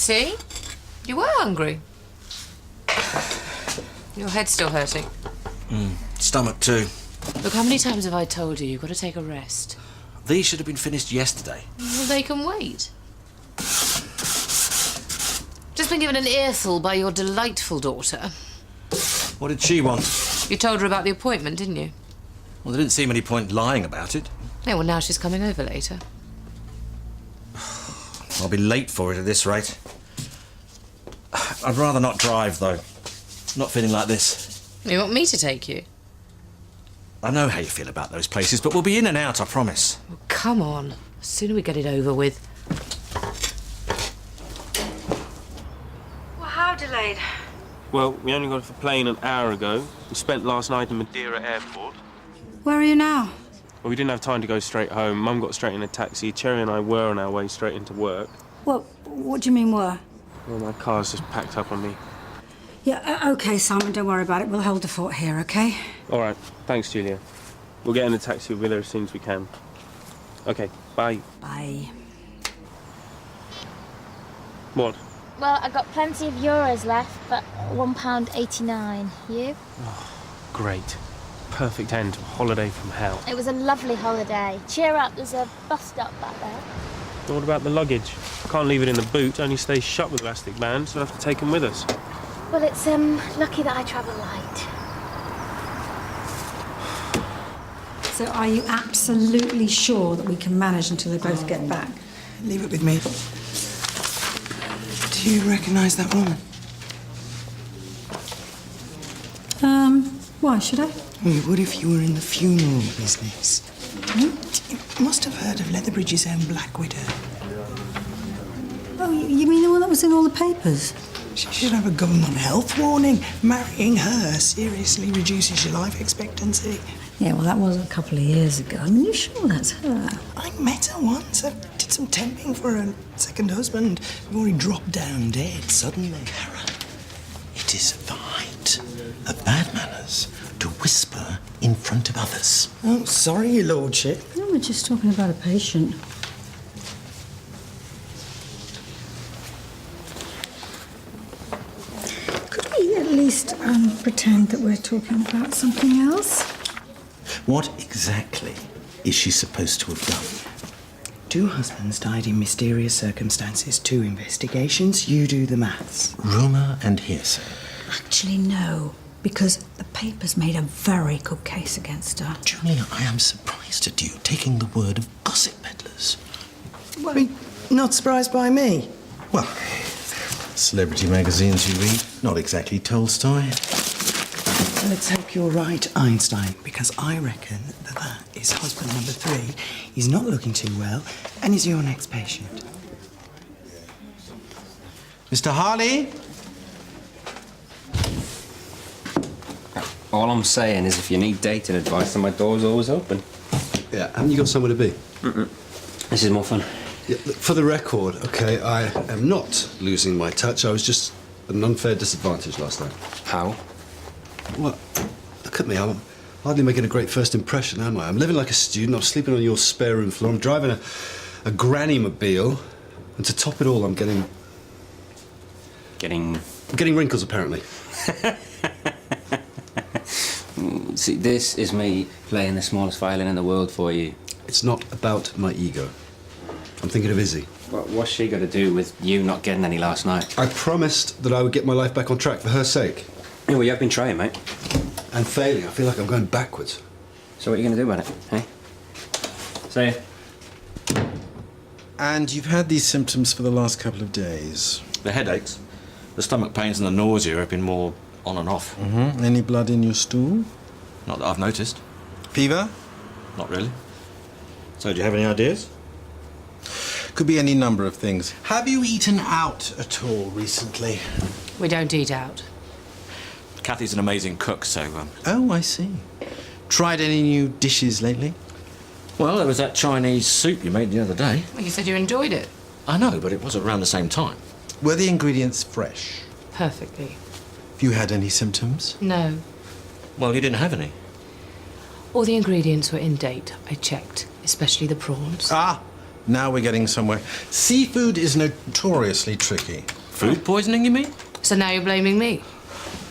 See? You were hungry. Your head's still hurting. Stomach too. Look, how many times have I told you you've got to take a rest? These should have been finished yesterday. Well, they can wait. Just been given an earful by your delightful daughter. What did she want? You told her about the appointment, didn't you? Well, there didn't seem any point lying about it. Yeah, well, now she's coming over later. I'll be late for it at this rate. I'd rather not drive, though. Not feeling like this. You want me to take you? I know how you feel about those places, but we'll be in and out, I promise. Oh, come on. The sooner we get it over with. Well, how delayed? Well, we only got off the plane an hour ago. We spent last night in Madeira Airport. Where are you now? Well, we didn't have time to go straight home. Mum got straight in a taxi. Cherry and I were on our way straight into work. Well, what do you mean were? Well, my car's just packed up on me. Yeah, OK, Simon, don't worry about it. We'll hold the fort here, OK? All right. Thanks, Julia. We'll get in a taxi with her as soon as we can. OK, bye. Bye. What? Well, I got plenty of euros left, but £1.89. You? Great. Perfect end to a holiday from hell. It was a lovely holiday. Cheer up, there's a bus stop back there. What about the luggage? Can't leave it in the boot, only stays shut with elastic bands, so we'll have to take them with us. Well, it's lucky that I travel light. So are you absolutely sure that we can manage until they both get back? Leave it with me. Do you recognise that woman? Why should I? Well, you would if you were in the funeral business. You must have heard of Leatherbridge's own Black Widow. Oh, you mean the one that was in all the papers? She should have a government health warning. Marrying her seriously reduces your life expectancy. Yeah, well, that was a couple of years ago. I mean, you sure that's her? I met her once. I did some temping for her second husband, who already dropped down dead suddenly. Karen, it is the height of bad manners to whisper in front of others. Oh, sorry, your lordship. No, we're just talking about a patient. Could we at least pretend that we're talking about something else? What exactly is she supposed to have done? 2 husbands died in mysterious circumstances, 2 investigations. You do the maths. Rumour and hearsay. Actually, no, because the papers made a very good case against her. Julia, I am surprised at you taking the word of gossip peddlers. Well, I mean, not surprised by me. Well, celebrity magazines you read, not exactly Tolstoy. Let's hope you're right, Einstein, because I reckon that is husband number 3. He's not looking too well, and he's your next patient. Mr. Harley? All I'm saying is if you need dating advice, then my door's always open. Yeah, haven't you got somewhere to be? This is more fun. Yeah, look, for the record, OK, I am not losing my touch. I was just at an unfair disadvantage last night. How? Well, look at me. I'm hardly making a great first impression, am I? I'm living like a student. I'm sleeping on your spare room floor. I'm driving a granny-mobile. And to top it all, I'm getting wrinkles, apparently. See, this is me playing the smallest violin in the world for you. It's not about my ego. I'm thinking of Izzy. What's she got to do with you not getting any last night? I promised that I would get my life back on track for her sake. Yeah, well, you have been trying, mate. And failing. I feel like I'm going backwards. So what are you going to do about it, eh? Say it. And you've had these symptoms for the last couple of days. The headaches, the stomach pains and the nausea have been more on and off. Any blood in your stool? Not that I've noticed. Fever? Not really. So, do you have any ideas? Could be any number of things. Have you eaten out at all recently? We don't eat out. Kathy's an amazing cook, so... Oh, I see. Tried any new dishes lately? Well, there was that Chinese soup you made the other day. Well, you said you enjoyed it. I know, but it was around the same time. Were the ingredients fresh? Perfectly. Have you had any symptoms? No. Well, you didn't have any. All the ingredients were in date. I checked, especially the prawns. Ah, Now we're getting somewhere. Seafood is notoriously tricky. Food poisoning, you mean? So now you're blaming me?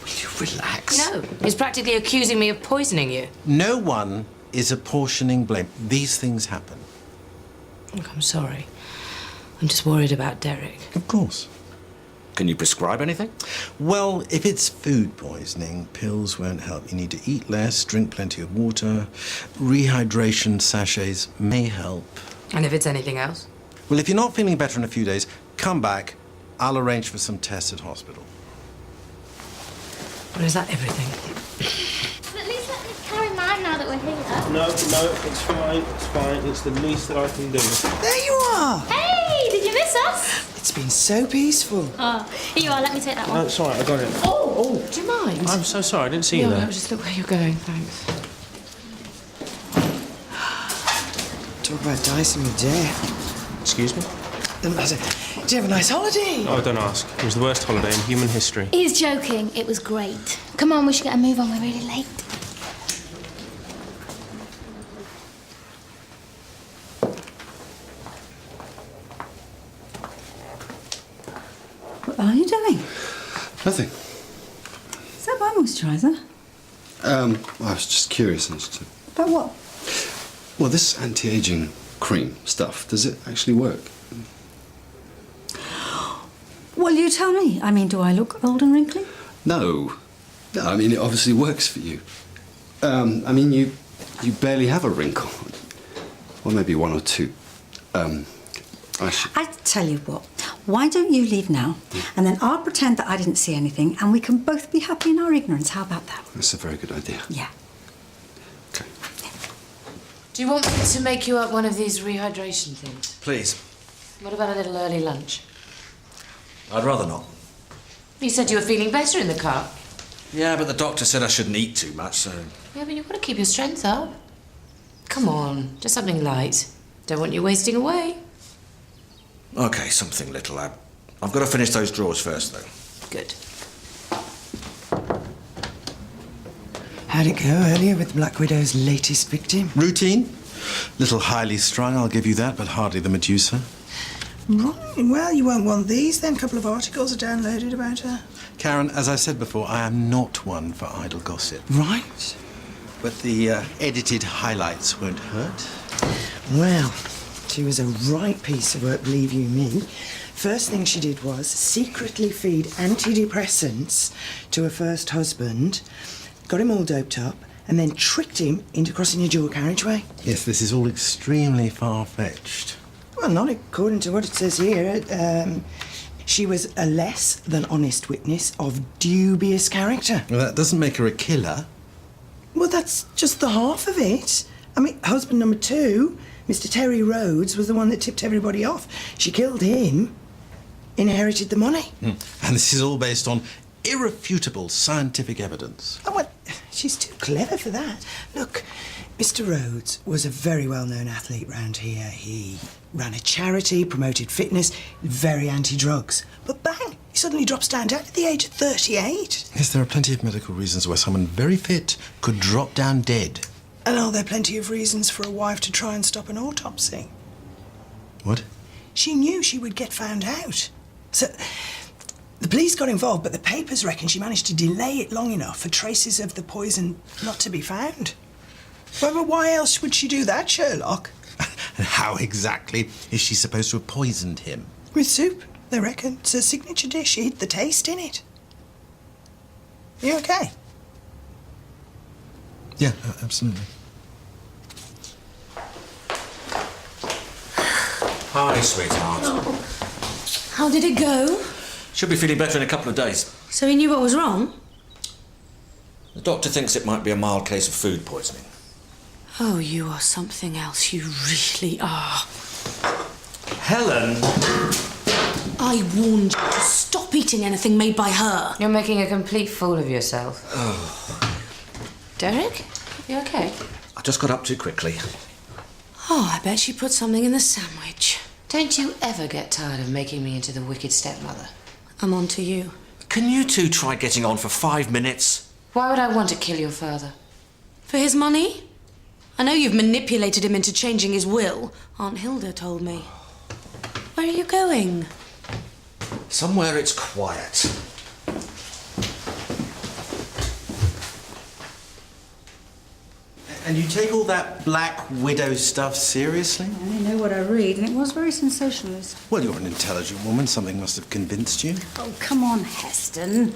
Will you relax? No, he's practically accusing me of poisoning you. No one is apportioning blame. These things happen. Look, I'm sorry. I'm just worried about Derek. Of course. Can you prescribe anything? Well, if it's food poisoning, pills won't help. You need to eat less, drink plenty of water. Rehydration sachets may help. And if it's anything else? Well, if you're not feeling better in a few days, come back. I'll arrange for some tests at hospital. Or is that everything? But at least let me carry mine now that we're here. No, it's fine. It's fine. It's the least that I can do. There you are! Hey, did you miss us? It's been so peaceful. Oh, here you are. Let me take that No, one. it's all right. I got it. Oh, do you mind? I'm so sorry. I didn't see you No, there. just look where you're going, thanks. Talk about dicing with Jay. Excuse me? Doesn't matter. Did you have a nice holiday? Oh, don't ask. It was the worst holiday in human history. He's joking. It was great. Come on, we should get a move on. We're really late. What are you doing? Nothing. Is that my moisturiser? I was just curious as to... About what? Well, this anti-aging cream stuff, does it actually work? Well, you tell me. I mean, do I look old and wrinkly? No. No, I mean, it obviously works for you. I mean, you barely have a wrinkle. Or maybe one or two. I tell you what, why don't you leave now, and then I'll pretend that I didn't see anything, and we can both be happy in our ignorance. How about that? That's a very good idea. Yeah. Okay. Do you want me to make you up one of these rehydration things? Please. What about a little early lunch? I'd rather not. You said you were feeling better in the car. Yeah, but the doctor said I shouldn't eat too much, so... Yeah, but you've got to keep your strength up. Come on, just something light. Don't want you wasting away. OK, something little. I've got to finish those drawers first, though. Good. How'd it go earlier with Black Widow's latest victim? Routine. Little highly strung, I'll give you that, but hardly the Medusa. Right, well, you won't want these then. A couple of articles are downloaded about her. Karen, as I said before, I am not one for idle gossip. Right. But the edited highlights won't hurt. Well, she was a right piece of work, believe you me. First thing she did was secretly feed antidepressants to her first husband, got him all doped up, and then tricked him into crossing a dual carriageway. Yes, this is all extremely far-fetched. Well, not according to what it says here. She was a less than honest witness of dubious character. Well, that doesn't make her a killer. Well, that's just the half of it. I mean, husband number 2, Mr. Terry Rhodes, was the one that tipped everybody off. She killed him, inherited the money. And this is all based on irrefutable scientific evidence. Oh, well, she's too clever for that. Look, Mr. Rhodes was a very well-known athlete round here. He ran a charity, promoted fitness, very anti-drugs. But bang, he suddenly drops down dead at the age of 38. Yes, there are plenty of medical reasons why someone very fit could drop down dead. And are there plenty of reasons for a wife to try and stop an autopsy? What? She knew she would get found out. So the police got involved, but the papers reckon she managed to delay it long enough for traces of the poison not to be found. Well, but why else would she do that, Sherlock? And how exactly is she supposed to have poisoned him? With soup, they reckon. It's a signature dish. She hid the taste in it. You okay? Yeah, absolutely. Hi, sweetheart. How did it go? Should be feeling better in a couple of days. So he knew what was wrong? The doctor thinks it might be a mild case of food poisoning. Oh, you are something else. You really are. Helen! I warned you to stop eating anything made by her. You're making a complete fool of yourself. Oh. Derek, you okay? I just got up too quickly. Oh, I bet she put something in the sandwich. Don't you ever get tired of making me into the wicked stepmother? I'm on to you. Can you two try getting on for 5 minutes? Why would I want to kill your father? For his money? I know you've manipulated him into changing his will. Aunt Hilda told me. Where are you going? Somewhere it's quiet. And you take all that Black Widow stuff seriously? I know what I read, and it was very sensationalist. Well, you're an intelligent woman. Something must have convinced you. Oh, come on, Heston.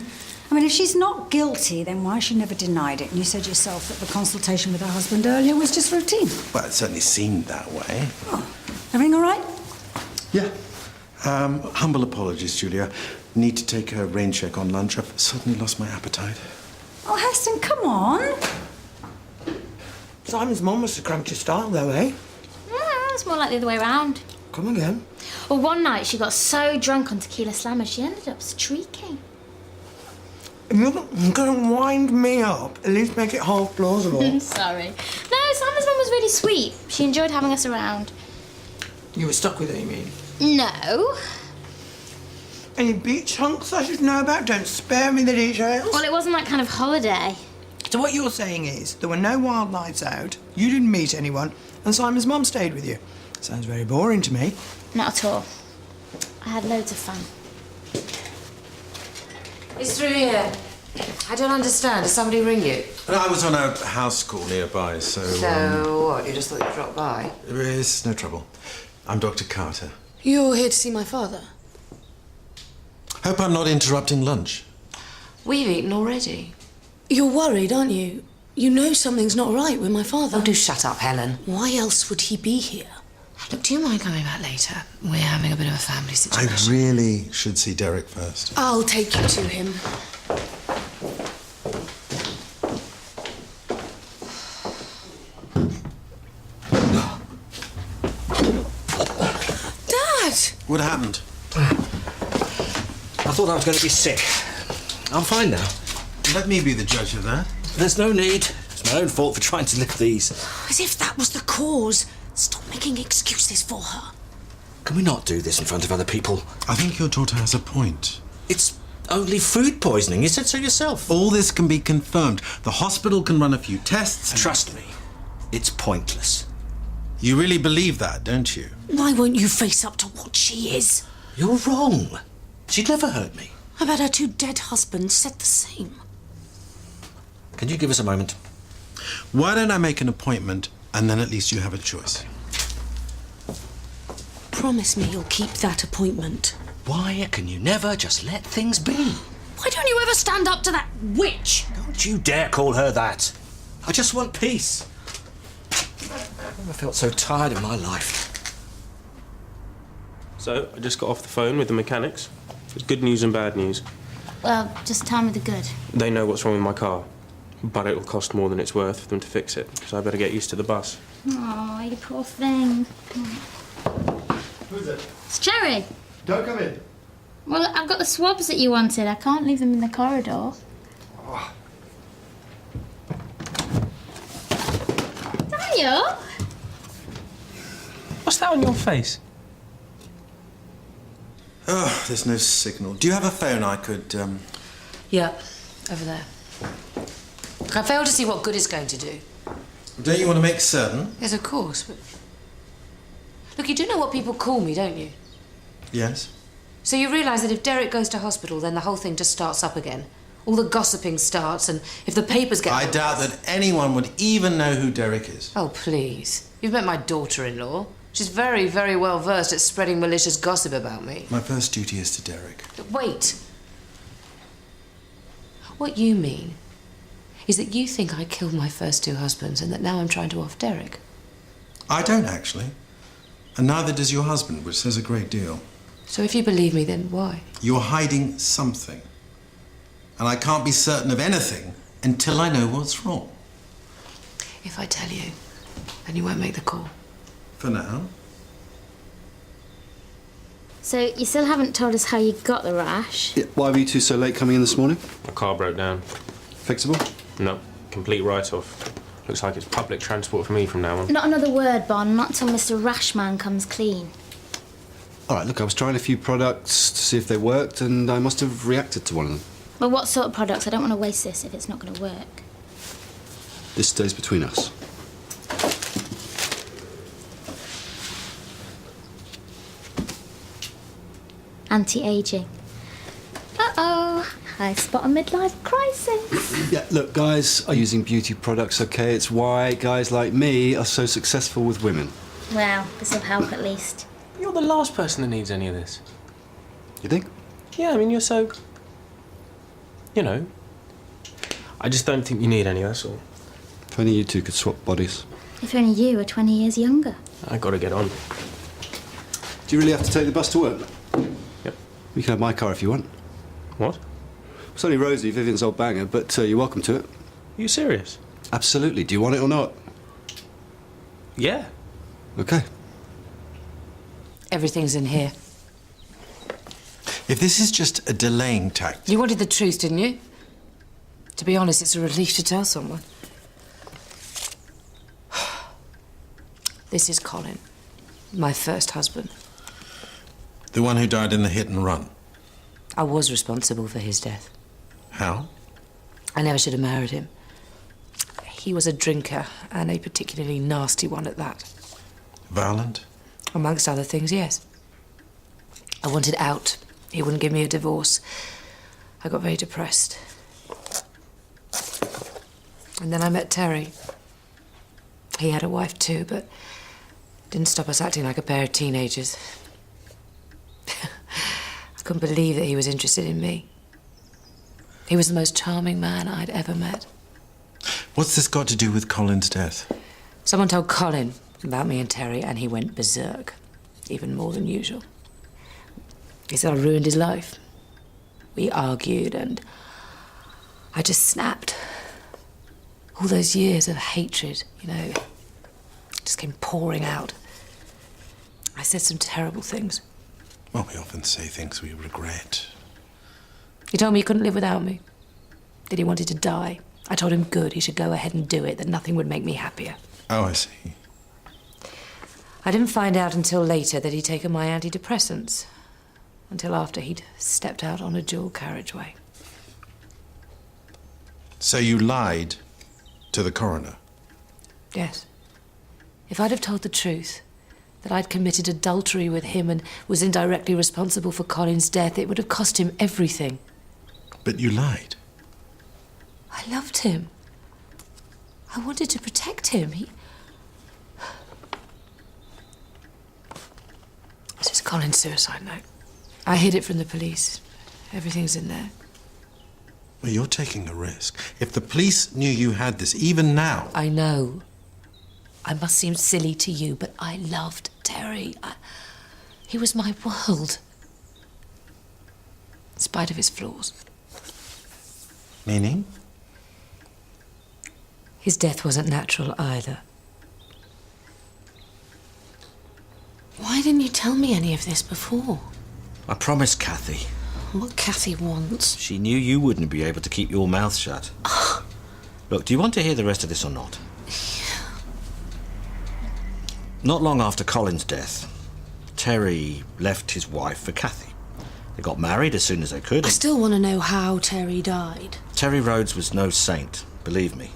I mean, if she's not guilty, then why has she never denied it? And you said yourself that the consultation with her husband earlier was just routine. Well, it certainly seemed that way. Oh, everything all right? Yeah. Humble apologies, Julia. Need to take a rain check on lunch. I've suddenly lost my appetite. Oh, Heston, come on. Simon's mum must have cramped your style, though, eh? It's more like the other way around. Come again. Well, one night she got so drunk on tequila slammers she ended up streaking. If you're going to wind me up, at least make it half plausible. Sorry. No, Simon's mum was really sweet. She enjoyed having us around. You were stuck with her, you mean? No. Any beach hunks I should know about? Don't spare me the details. Well, it wasn't that kind of holiday. So what you're saying is there were no wild nights out, you didn't meet anyone, and Simon's mum stayed with you. Sounds very boring to me. Not at all. I had loads of fun. It's through here. I don't understand. Did somebody ring you? I was on a house call nearby, so... So what? You just thought you'd drop by? It's no trouble. I'm Dr. Carter. You're here to see my father? Hope I'm not interrupting lunch. We've eaten already. You're worried, aren't you? You know something's not right with my father. Oh, do shut up, Helen. Why else would he be here? Look, do you mind coming back later? We're having a bit of a family situation. I really should see Derek first. I'll take you to him. Dad! What happened? I thought I was going to be sick. I'm fine now. Let me be the judge of that. There's no need. It's my own fault for trying to lift these. As if that was the cause. Stop making excuses for her. Can we not do this in front of other people? I think your daughter has a point. It's only food poisoning. You said so yourself. All this can be confirmed. The hospital can run a few tests. Trust me, it's pointless. You really believe that, don't you? Why won't you face up to what she is? You're wrong. She'd never hurt me. I bet her two dead husbands said the same. Can you give us a moment? Why don't I make an appointment and then at least you have a choice? Promise me you'll keep that appointment. Why can you never just let things be? Why don't you ever stand up to that witch? Don't you dare call her that. I just want peace. I've never felt so tired in my life. So, I just got off the phone with the mechanics. There's good news and bad news. Well, just tell me the good. They know what's wrong with my car, but it'll cost more than it's worth for them to fix it, so I better get used to the bus. Oh, you poor thing. Who's it? It's Cherry. Don't come in. Well, I've got the swabs that you wanted. I can't leave them in the corridor. Oh. Daniel? What's that on your face? Oh, there's no signal. Do you have a phone I could, Yeah, over there. Look, I fail to see what good it's going to do. Don't you want to make certain? Yes, of course, but... Look, you do know what people call me, don't you? Yes. So you realise that if Derek goes to hospital, then the whole thing just starts up again. All the gossiping starts, and if the papers get... I doubt that anyone would even know who Derek is. Oh, please. You've met my daughter-in-law. She's very, very well versed at spreading malicious gossip about me. My first duty is to Derek. But wait. What you mean is that you think I killed my first two husbands and that now I'm trying to off Derek. I don't, actually. And neither does your husband, which says a great deal. So if you believe me, then why? You're hiding something. And I can't be certain of anything until I know what's wrong. If I tell you, then you won't make the call. For now. So, you still haven't told us how you got the rash. Yeah, why were you two so late coming in this morning? My car broke down. Fixable? No, complete write-off. Looks like it's public transport for me from now on. Not another word, Bon, not till Mr. Rashman comes clean. All right, look, I was trying a few products to see if they worked, and I must have reacted to one of them. Well, what sort of products? I don't want to waste this if it's not going to work. This stays between us. Anti-aging. Uh-oh, I spot a midlife crisis. Yeah, look, guys are using beauty products, okay? It's why guys like me are so successful with women. Well, this'll help at least. You're the last person that needs any of this. You think? Yeah, I mean, you're so... You know. I just don't think you need any, that's all. If only you two could swap bodies. If only you were 20 years younger. I gotta get on. Do you really have to take the bus to work? Yep. You can have my car if you want. What? It's only Rosie, Vivian's old banger, but you're welcome to it. Are you serious? Absolutely. Do you want it or not? Yeah. Okay. Everything's in here. If this is just a delaying tactic... You wanted the truth, didn't you? To be honest, it's a relief to tell someone. This is Colin, my first husband. The one who died in the hit and run. I was responsible for his death. How? I never should have married him. He was a drinker, and a particularly nasty one at that. Violent? Amongst other things, yes. I wanted out. He wouldn't give me a divorce. I got very depressed. And then I met Terry. He had a wife too, but didn't stop us acting like a pair of teenagers. I couldn't believe that he was interested in me. He was the most charming man I'd ever met. What's this got to do with Colin's death? Someone told Colin about me and Terry, and he went berserk, even more than usual. He said I ruined his life. We argued, and I just snapped. All those years of hatred, you know, just came pouring out. I said some terrible things. Well, we often say things we regret. He told me he couldn't live without me, that he wanted to die. I told him good, he should go ahead and do it, that nothing would make me happier. Oh, I see. I didn't find out until later that he'd taken my antidepressants, until after he'd stepped out on a dual carriageway. So you lied to the coroner? Yes. If I'd have told the truth, that I'd committed adultery with him and was indirectly responsible for Colin's death, it would have cost him everything. But you lied. I loved him. I wanted to protect him. This is Colin's suicide note. I hid it from the police. Everything's in there. Well, you're taking a risk. If the police knew you had this, even now... I know. I must seem silly to you, but I loved Terry. He was my world. In spite of his flaws. Meaning? His death wasn't natural either. Why didn't you tell me any of this before? I promised Kathy. What Kathy wants. She knew you wouldn't be able to keep your mouth shut. Look, do you want to hear the rest of this or not? Not long after Colin's death, Terry left his wife for Kathy. They got married as soon as they could. I still want to know how Terry died. Terry Rhodes was no saint, believe me.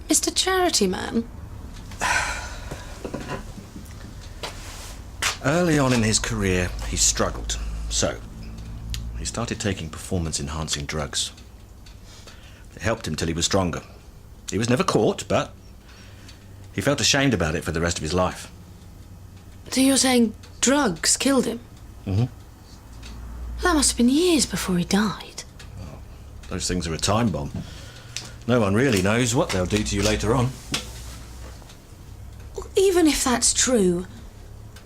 Mr. Charity Man? Early on in his career, he struggled. So, he started taking performance-enhancing drugs. It helped him till he was stronger. He was never caught, but he felt ashamed about it for the rest of his life. So you're saying drugs killed him? Mm-hmm. That must have been years before he died. Well, those things are a time bomb. No one really knows what they'll do to you later on. Well, even if that's true,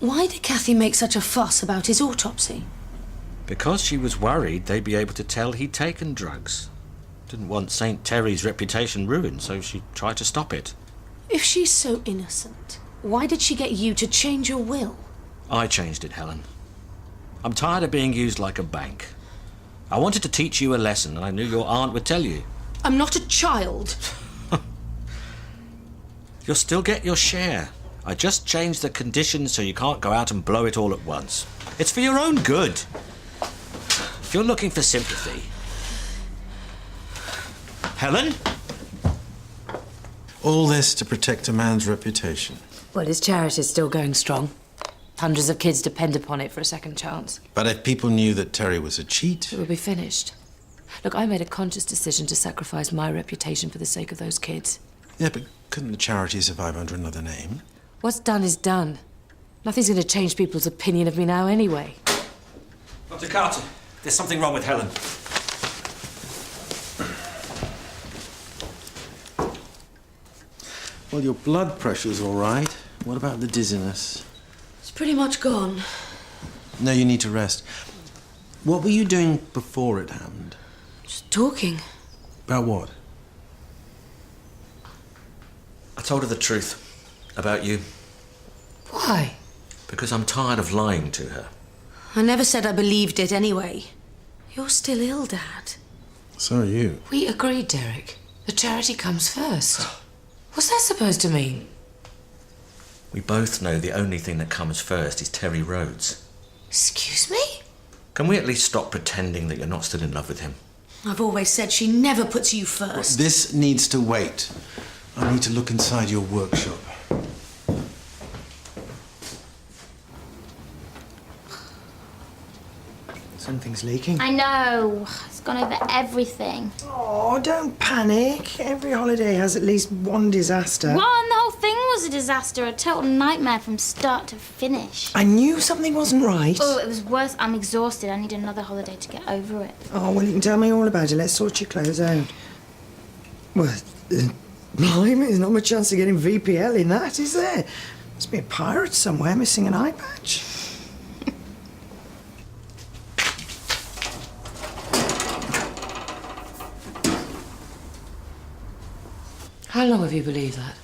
why did Kathy make such a fuss about his autopsy? Because she was worried they'd be able to tell he'd taken drugs. Didn't want St. Terry's reputation ruined, so she tried to stop it. If she's so innocent, why did she get you to change your will? I changed it, Helen. I'm tired of being used like a bank. I wanted to teach you a lesson, and I knew your aunt would tell you. I'm not a child. You'll still get your share. I just changed the conditions so you can't go out and blow it all at once. It's for your own good. If you're looking for sympathy... Helen? All this to protect a man's reputation. Well, his charity's still going strong. Hundreds of kids depend upon it for a second chance. But if people knew that Terry was a cheat... It would be finished. Look, I made a conscious decision to sacrifice my reputation for the sake of those kids. Yeah, but couldn't the charity survive under another name? What's done is done. Nothing's going to change people's opinion of me now anyway. Dr. Carter, there's something wrong with Helen. Well, your blood pressure's all right. What about the dizziness? It's pretty much gone. No, you need to rest. What were you doing before it happened? Just talking. About what? I told her the truth about you. Why? Because I'm tired of lying to her. I never said I believed it anyway. You're still ill, Dad. So are you. We agreed, Derek. The charity comes first. What's that supposed to mean? We both know the only thing that comes first is Terry Rhodes. Excuse me? Can we at least stop pretending that you're not still in love with him? I've always said she never puts you first. This needs to wait. I need to look inside your workshop. Something's leaking. I know. It's gone over everything. Oh, don't panic. Every holiday has at least one disaster. Well, and the whole thing was a disaster, a total nightmare from start to finish. I knew something wasn't right. Oh, it was worse. I'm exhausted. I need another holiday to get over it. Oh, well, you can tell me all about it. Let's sort your clothes out. Well, blimey, there's not much chance of getting VPL in that, is there? Must be a pirate somewhere missing an eye patch. How long have you believed that?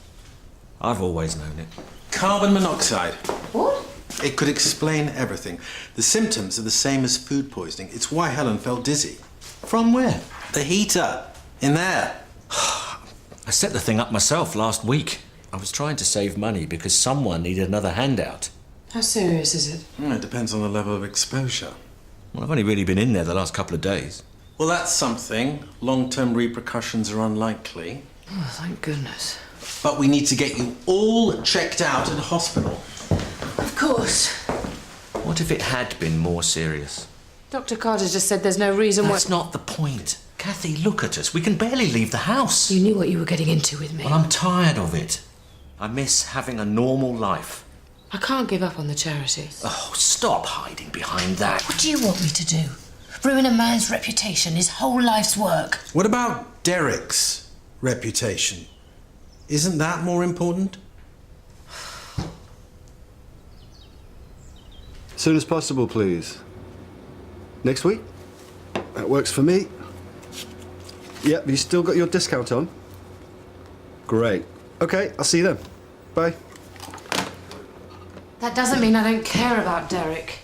I've always known it. Carbon monoxide. What? It could explain everything. The symptoms are the same as food poisoning. It's why Helen felt dizzy. From where? The heater. In there. I set the thing up myself last week. I was trying to save money because someone needed another handout. How serious is it? It depends on the level of exposure. Well, I've only really been in there the last couple of days. Well, that's something. Long-term repercussions are unlikely. Oh, thank goodness. But we need to get you all checked out at hospital. Of course. What if it had been more serious? Dr. Carter just said there's no reason why... That's not the point. Kathy, look at us. We can barely leave the house. You knew what you were getting into with me. Well, I'm tired of it. I miss having a normal life. I can't give up on the charity. Oh, stop hiding behind that. What do you want me to do? Ruin a man's reputation, his whole life's work? What about Derek's reputation? Isn't that more important? As soon as possible, please. Next week? That works for me. Yep, you still got your discount on? Great. Okay, I'll see you then. Bye. That doesn't mean I don't care about Derek.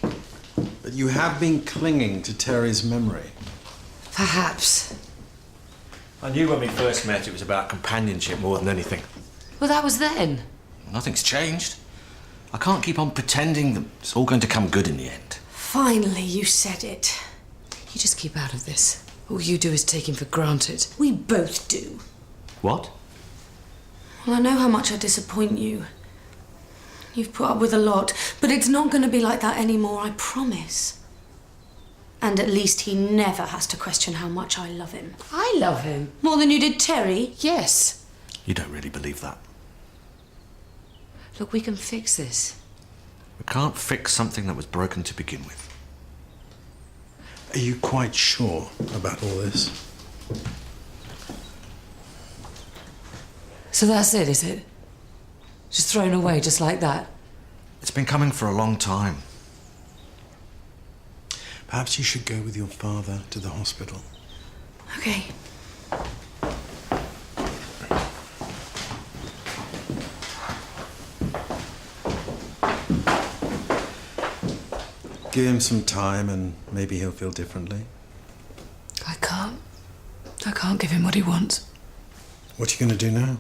But you have been clinging to Terry's memory. Perhaps. I knew when we first met it was about companionship more than anything. Well, that was then. Nothing's changed. I can't keep on pretending that it's all going to come good in the end. Finally, you said it. You just keep out of this. All you do is take him for granted. We both do. What? Well, I know how much I disappoint you. You've put up with a lot, but it's not going to be like that anymore, I promise. And at least he never has to question how much I love him. I love him? More than you did Terry? Yes. You don't really believe that. Look, we can fix this. We can't fix something that was broken to begin with. Are you quite sure about all this? So that's it, is it? Just thrown away just like that? It's been coming for a long time. Perhaps you should go with your father to the hospital. Okay. Give him some time and maybe he'll feel differently. I can't give him what he wants. What are you going to do now?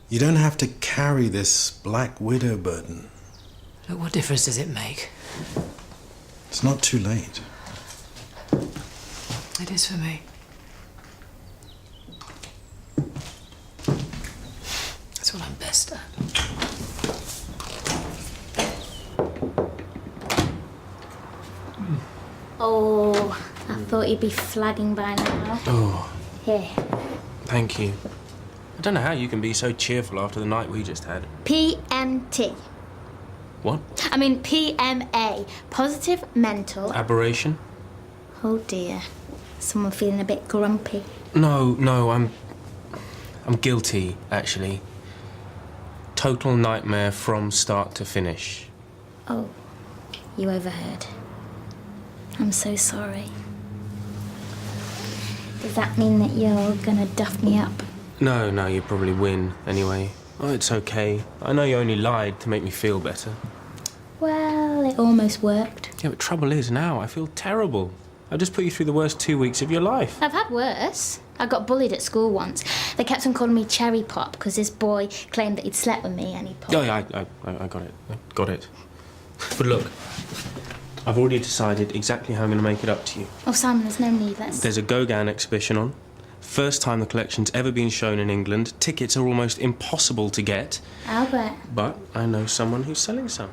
You don't have to carry this Black Widow burden. Look, what difference does it make? It's not too late. It is for me. That's what I'm best at. Oh, I thought you'd be flagging by now. Oh, Here. thank you. I don't know how you can be so cheerful after the night we just had. PMT. What? I mean PMA. Positive mental... Aberration? Oh dear. Someone feeling a bit grumpy. No, I'm guilty, actually. Total nightmare from start to finish. Oh, you overheard. I'm so sorry. Does that mean that you're gonna duff me up? No, you probably win anyway. Oh, it's okay. I know you only lied to make me feel better. Well, it almost worked. Yeah, but trouble is now I feel terrible. I just put you through the worst 2 weeks of your life. I've had worse. I got bullied at school once. They kept on calling me Cherry Pop because this boy claimed that he'd slept with me and he popped. Oh, yeah, I got it. I got it. But look, I've already decided exactly how I'm going to make it up to you. Oh, Simon, there's no need. There's a Gauguin exhibition on. First time the collection's ever been shown in England. Tickets are almost impossible to get. Albert. But I know someone who's selling some.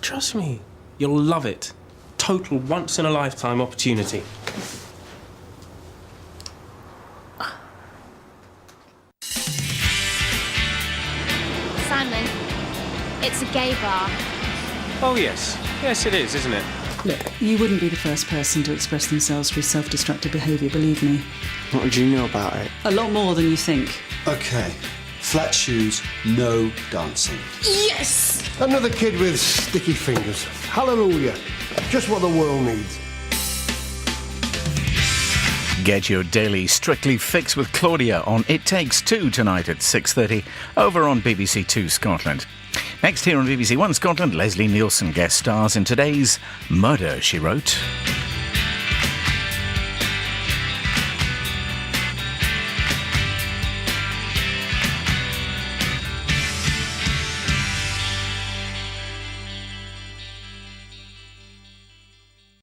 Trust me, you'll love it. Total once-in-a-lifetime opportunity. Simon, it's a gay bar. Oh, yes. Yes, it is, isn't it? Look, you wouldn't be the first person to express themselves through self-destructive behaviour, believe me. What do you know about it? A lot more than you think. Okay. Flat shoes, no dancing. Yes! Another kid with sticky fingers. Hallelujah. Just what the world needs. Get your daily Strictly Fix with Claudia on It Takes Two tonight at 6:30 over on BBC2 Scotland. Next here on BBC1 Scotland, Leslie Nielsen guest stars in today's Murder, She Wrote.